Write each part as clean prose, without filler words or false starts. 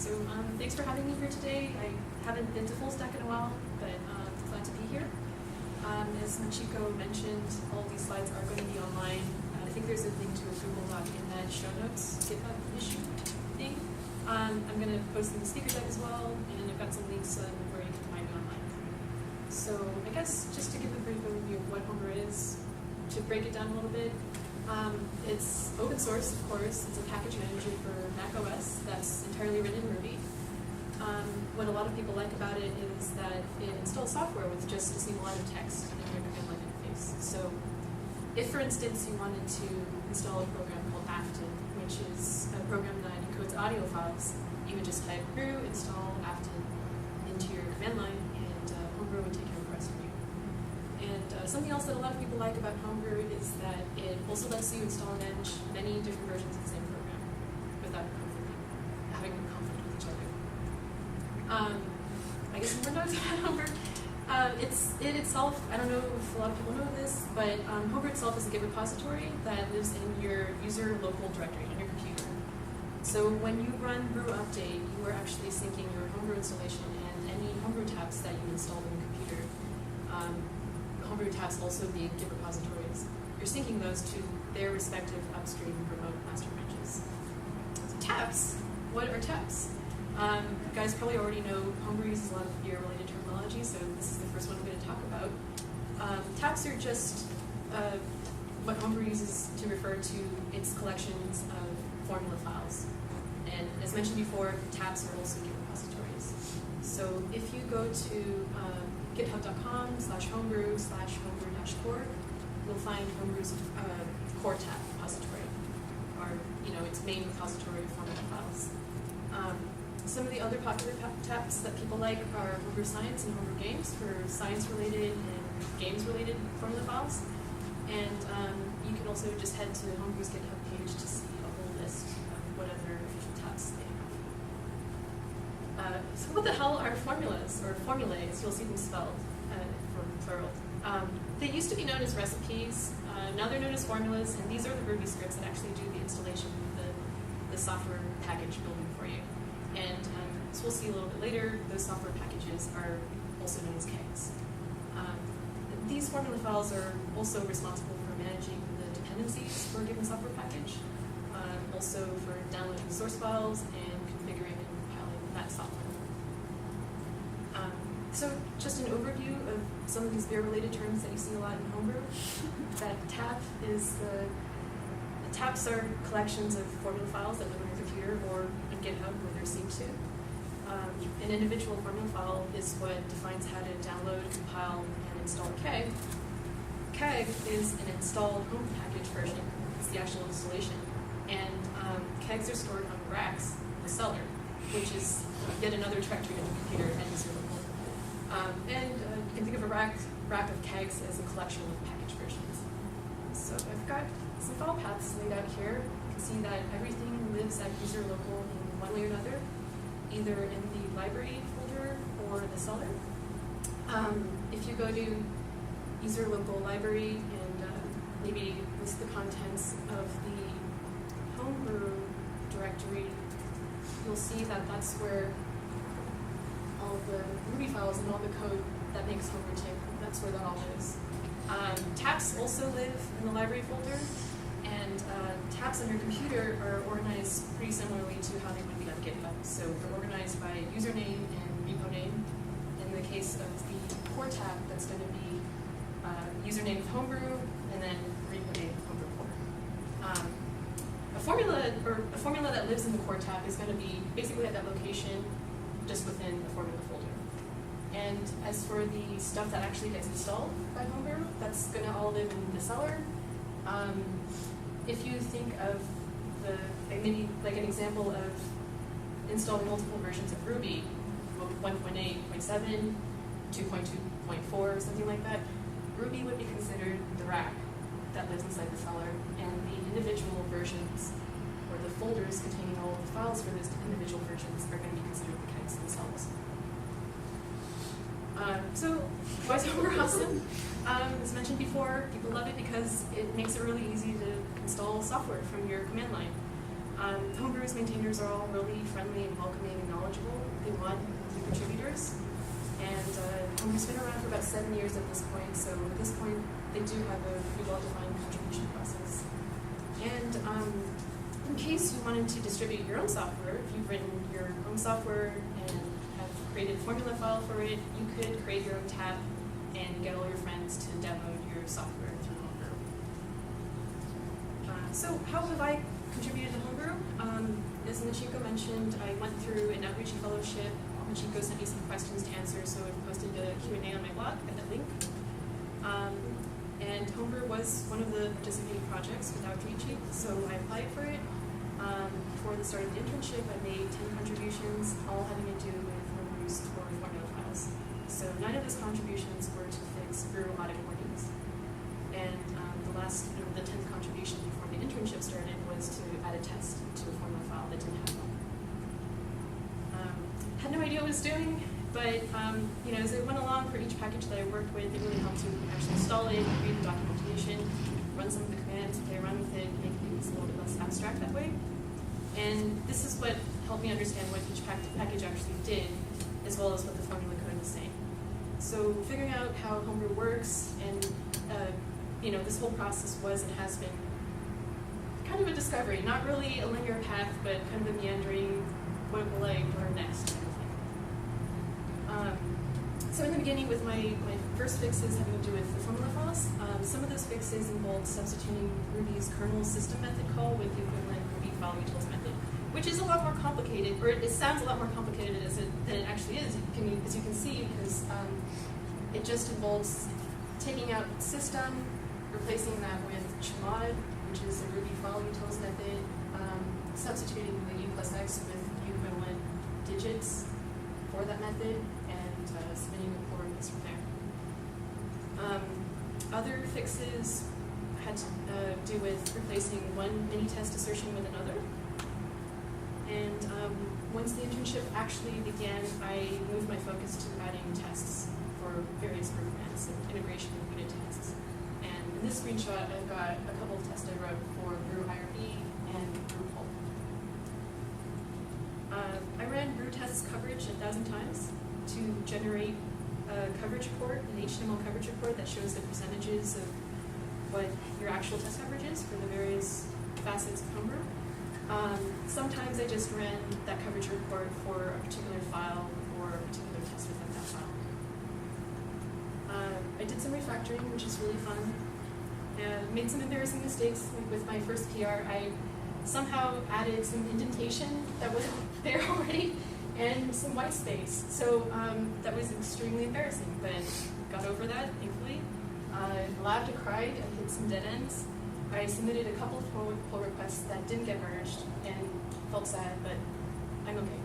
So thanks for having me here today. I haven't been to Fullstack in a while, but glad to be here. As Machiko mentioned, all of these slides are going to be online. I think there's a link to a Google Doc in that show notes GitHub issue thing. I'm going to post in the speaker deck as well, and I've got some links where you can find me online. So I guess just to give a brief overview of what Homebrew is, to break it down a little bit, it's open source, of course. It's a package manager for Mac OS that's entirely written in Ruby. What a lot of people like about it is that it installs software with just a single line of text in your command line interface. So if, for instance, you wanted to install a program called Afton, which is a program that encodes audio files, you would just type brew install Afton into your command line, and Homebrew would take care of the rest for you. And something else that a lot of people like about Homebrew is that it also lets you install and manage many different versions of the same program without having a conflict with each other. I guess more notes about Homebrew. It itself, I don't know if a lot of people know this, but Homebrew itself is a Git repository that lives in your user local directory on your computer. So when you run brew update, you are actually syncing your Homebrew installation and any Homebrew tabs that you installed on your computer. Homebrew tabs also being Git repositories. You're syncing those to their respective upstream remote master branches. So tabs, what are tabs? You guys probably already know Homebrew uses a lot of beer-related terminology, so this is the first one I'm going to talk about. Tabs are just what Homebrew uses to refer to its collections of formula files. And as mentioned before, tabs are also Git repositories. So if you go to github.com/homebrew/homebrew-core, you'll find Homebrew's core tab repository, or its main repository of formula files. Some of the other popular tabs that people like are Homebrew Science and Homebrew Games for science-related and games-related formula files. And you can also just head to Homebrew's GitHub page to see a whole list of whatever tabs they have. So what the hell are formulas, or formulae, as you'll see them spelled, from plural. They used to be known as recipes. Now they're known as formulas, and these are the Ruby scripts that actually do the installation of the software package building for you. And as we'll see a little bit later, those software packages are also known as kegs. These formula files are also responsible for managing the dependencies for a given software package, also for downloading source files and configuring and compiling that software. So just an overview of some of these beer-related terms that you see a lot in Homebrew. That tab is the tabs are collections of formula files that live on your computer or on GitHub where they're synced to. An individual formula file is what defines how to download, compile, and install a keg. Keg is an installed home package version. It's the actual installation. And kegs are stored on racks, the cellar, which is yet another directory on your computer and user local. And you can think of a rack of kegs as a collection of package versions. So I've got some file paths laid out here. You can see that everything lives at user local in one way or another, either in the library folder or the cellar. If you go to user local library and maybe list the contents of the Homebrew directory, you'll see that that's where all of the Ruby files and all the code that makes Homebrew tick, that's where that all lives. Tabs also live in the library folder, and tabs on your computer are organized pretty similarly to how they would be on GitHub. So they're organized by username and repo name. In the case of the core tab, that's going to be username of Homebrew and then repo name of Homebrew core. A formula that lives in the core tab is going to be basically at that location, just within the formula folder. And as for the stuff that actually gets installed by Homebrew, that's going to all live in the cellar. If you think of maybe like an example of installing multiple versions of Ruby, 1.8.7, 2.2.4, something like that, Ruby would be considered the rack that lives inside the cellar, and the individual versions, or the folders containing all of the files for those individual versions, are going to be considered the kegs themselves. So why is Homebrew awesome? As mentioned before, people love it because it makes it really easy to install software from your command line. Homebrew's maintainers are all really friendly and welcoming and knowledgeable. They want new contributors. And Homebrew's been around for about 7 years at this point, so at this point they do have a pretty well-defined contribution process. And in case you wanted to distribute your own software, if you've written your own software and have created a formula file for it, you could create your own tab and get all your friends to download your software through Homebrew. So how have I contributed to Homebrew? As Machiko mentioned, I went through an outreach fellowship. Machiko sent me some questions to answer, so I posted a Q&A on my blog at that link. And Homebrew was one of the participating projects with outreach, so I applied for it. For the start of the internship, I made 10 contributions, all having to do with Homebrew's core formula files. So 9 of those contributions were to fix brew audit warnings. And the 10th contribution before the internship started was to add a test to a formula file that didn't have one. Had no idea what I was doing, but as I went along for each package that I worked with, it really helped to actually install it, read the documentation, run some of the commands, play around with it, make things a little bit less abstract that way. And this is what helped me understand what each package actually did, as well as what the formula code was saying. So figuring out how Homebrew works, and this whole process was and has been kind of a discovery, not really a linear path, but kind of a meandering, what will I learn next kind of thing. So in the beginning, with my first fixes having to do with the formula files, some of those fixes involved substituting Ruby's kernel system method call with the equivalent Ruby file utils method, which is a lot more complicated, or it sounds a lot more complicated than it actually is, as you can see, because it just involves taking out system, replacing that with chmod, which is a Ruby file utils method, substituting the u plus x with equivalent digits for that method, and submitting a pull request from there. Other fixes had to do with replacing one mini test assertion with another. And once the internship actually began, I moved my focus to adding tests for various brew commands and integration of unit tests. And in this screenshot, I've got a couple of tests I wrote for brew IRB and brew pulp. I ran brew tests coverage 1,000 times to generate a coverage report, an HTML coverage report that shows the percentages of what your actual test coverage is for the various facets of Homebrew. Sometimes I just ran that coverage report for a particular file or a particular test within that file. I did some refactoring, which is really fun. Made some embarrassing mistakes. Like with my first PR, I somehow added some indentation that wasn't there already and some white space. So that was extremely embarrassing, but got over that, thankfully. Laughed and cried and hit some dead ends. I submitted a couple of pull requests that didn't get merged and felt sad, but I'm okay.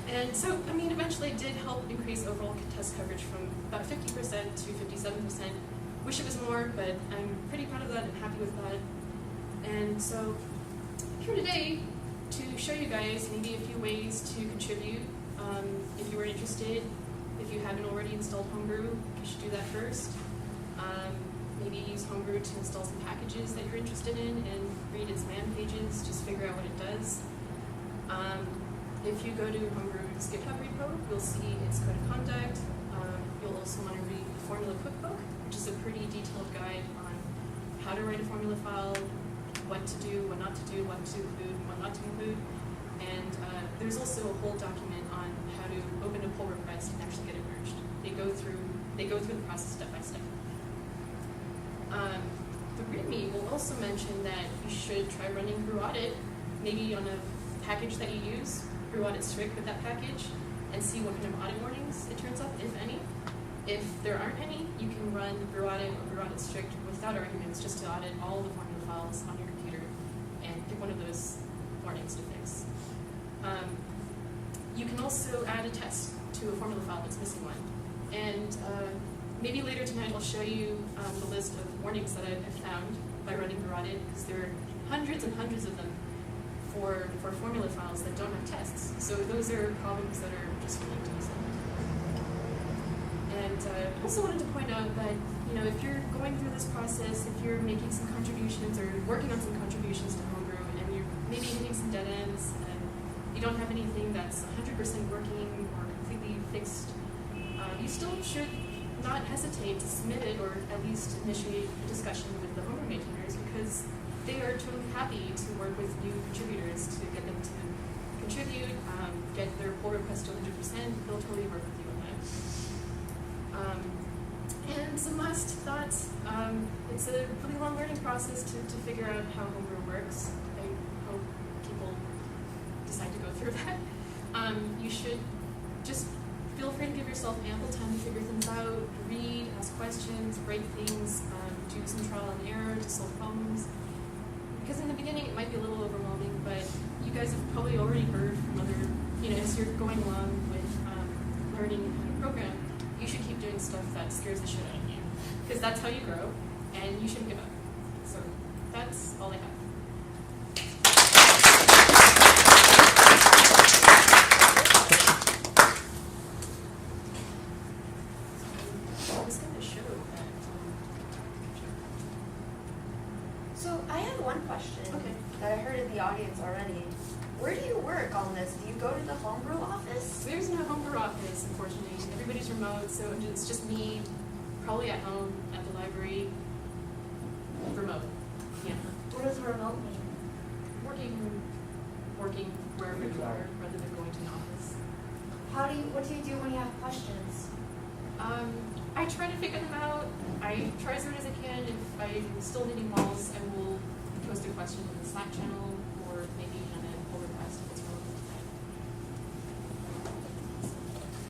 And so, eventually it did help increase overall test coverage from about 50% to 57%. Wish it was more, but I'm pretty proud of that and happy with that. And so, I'm here today to show you guys maybe a few ways to contribute. If you were interested, if you haven't already installed Homebrew, you should do that first. Maybe use Homebrew to install some packages that you're interested in and read its man pages, just figure out what it does. If you go to Homebrew's GitHub repo, you'll see its code of conduct. You'll also want to read the Formula Cookbook, which is a pretty detailed guide on how to write a formula file, what to do, what not to do, what to include, what not to include. And there's also a whole document on how to open a pull request and actually get it merged. They go through the process step by step. The README will also mention that you should try running brew audit, maybe on a package that you use, brew audit strict with that package, and see what kind of audit warnings it turns up, if any. If there aren't any, you can run brew audit or brew audit strict without arguments, just to audit all the formula files on your computer and pick one of those warnings to fix. You can also add a test to a formula file that's missing one. And maybe later tonight I'll show you the list of warnings that I've found by running brew audit, because there are hundreds and hundreds of them for formula files that don't have tests. So those are problems that are just unique to use them. And I also wanted to point out that if you're going through this process, if you're making some contributions or working on some contributions to Homebrew and you're maybe hitting some dead ends and you don't have anything that's 100% working or completely fixed, you still should not hesitate to submit it or at least initiate a discussion with the Homebrew maintainers because they are totally happy to work with new contributors to get them to contribute, get their pull request to 100%. They'll totally work with you on that. And some last thoughts. It's a pretty long learning process to figure out how Homebrew works. I hope people decide to go through that. You should just feel free to give yourself ample time to figure things out, read, ask questions, break things, do some trial and error to solve problems. Because in the beginning it might be a little overwhelming, but you guys have probably already heard from other, as you're going along with learning how to program, you should keep doing stuff that scares the shit out of you. Because that's how you grow, and you shouldn't give up. So that's all I have. I was going to show that. So I have one question that I heard in the audience already. Where do you work on this? Do you go to the Homebrew office? There's no Homebrew office, unfortunately. Everybody's remote, so it's just me, probably at home, at the library, remote. Yeah. What does remote mean? Working wherever you are, rather than going to an office. What do you do when you have questions? I try to figure them out. I try as hard as I can. If I'm still needing walls, I will post a question in the Slack channel.